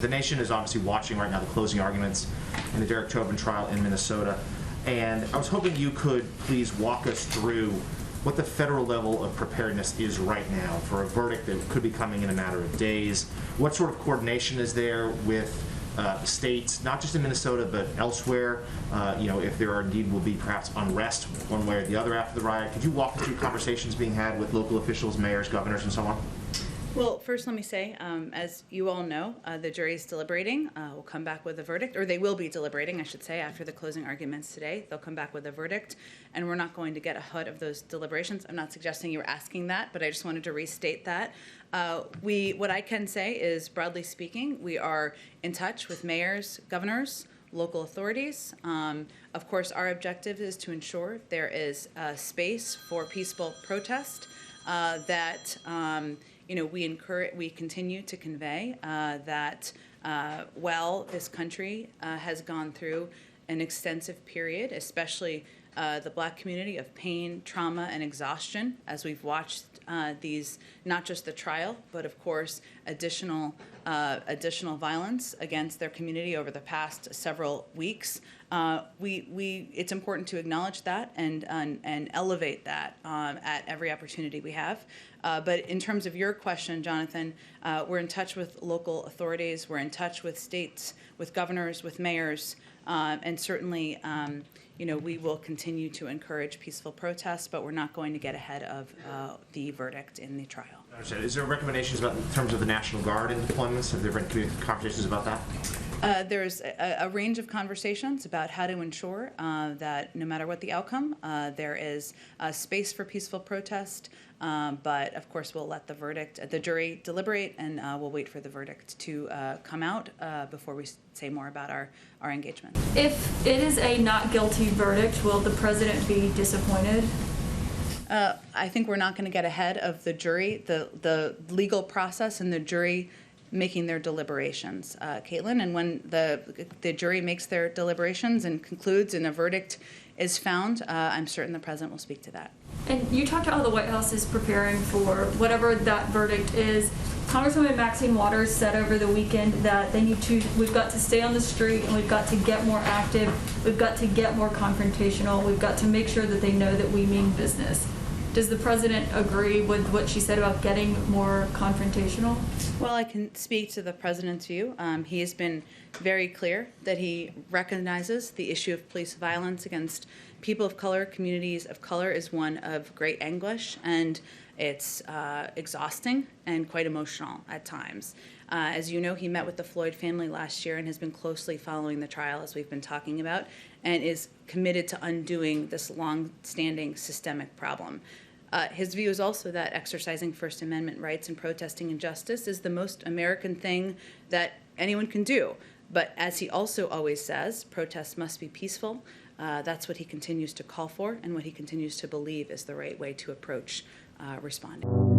The nation is obviously watching right now the closing arguments in the Derek Chauvin trial in Minnesota, and I was hoping you could please walk us through what the federal level of preparedness is right now for a verdict that could be coming in a matter of days. What sort of coordination is there with states, not just in Minnesota, but elsewhere? If there indeed will be perhaps unrest one way or the other after the riot. Could you walk us through conversations being had with local officials, mayors, governors, and so on? Well, first let me say, as you all know, the jury is deliberating. We'll come back with a verdict, or they will be deliberating, I should say, after the closing arguments today. They'll come back with a verdict, and we're not going to get ahead of those deliberations. I'm not suggesting you were asking that, but I just wanted to restate that. What I can say is, broadly speaking, we are in touch with mayors, governors, local authorities. Of course, our objective is to ensure there is space for peaceful protest, we continue to convey that while this country has gone through an extensive period, especially the Black community, of pain, trauma, and exhaustion, as we've watched these, not just the trial, but of course additional violence against their community over the past several weeks. It's important to acknowledge that and elevate that at every opportunity we have. But in terms of your question, Jonathan, we're in touch with local authorities, we're in touch with states, with governors, with mayors, and certainly we will continue to encourage peaceful protests, but we're not going to get ahead of the verdict in the trial. Is there recommendations in terms of the National Guard and deployments? Have there been conversations about that? There's a range of conversations about how to ensure that no matter what the outcome, there is space for peaceful protest. But of course, we'll let the jury deliberate, and we'll wait for the verdict to come out before we say more about our engagement. If it is a not guilty verdict, will the president be disappointed? I think we're not going to get ahead of the jury, the legal process, and the jury making their deliberations, Caitlin. And when the jury makes their deliberations and concludes and a verdict is found, I'm certain the president will speak to that. And you talked about how the White House is preparing for whatever that verdict is. Congresswoman Maxine Waters said over the weekend that we've got to stay on the street, and we've got to get more active, we've got to get more confrontational, we've got to make sure that they know that we mean business. Does the president agree with what she said about getting more confrontational? Well, I can speak to the president's view. He has been very clear that he recognizes the issue of police violence against people of color, communities of color, is one of great anguish, and it's exhausting and quite emotional at times. As you know, he met with the Floyd family last year and has been closely following the trial, as we've been talking about, and is committed to undoing this long-standing systemic problem. His view is also that exercising First Amendment rights and protesting injustice is the most American thing that anyone can do. But as he also always says, protests must be peaceful. That's what he continues to call for and what he continues to believe is the right way to approach responding.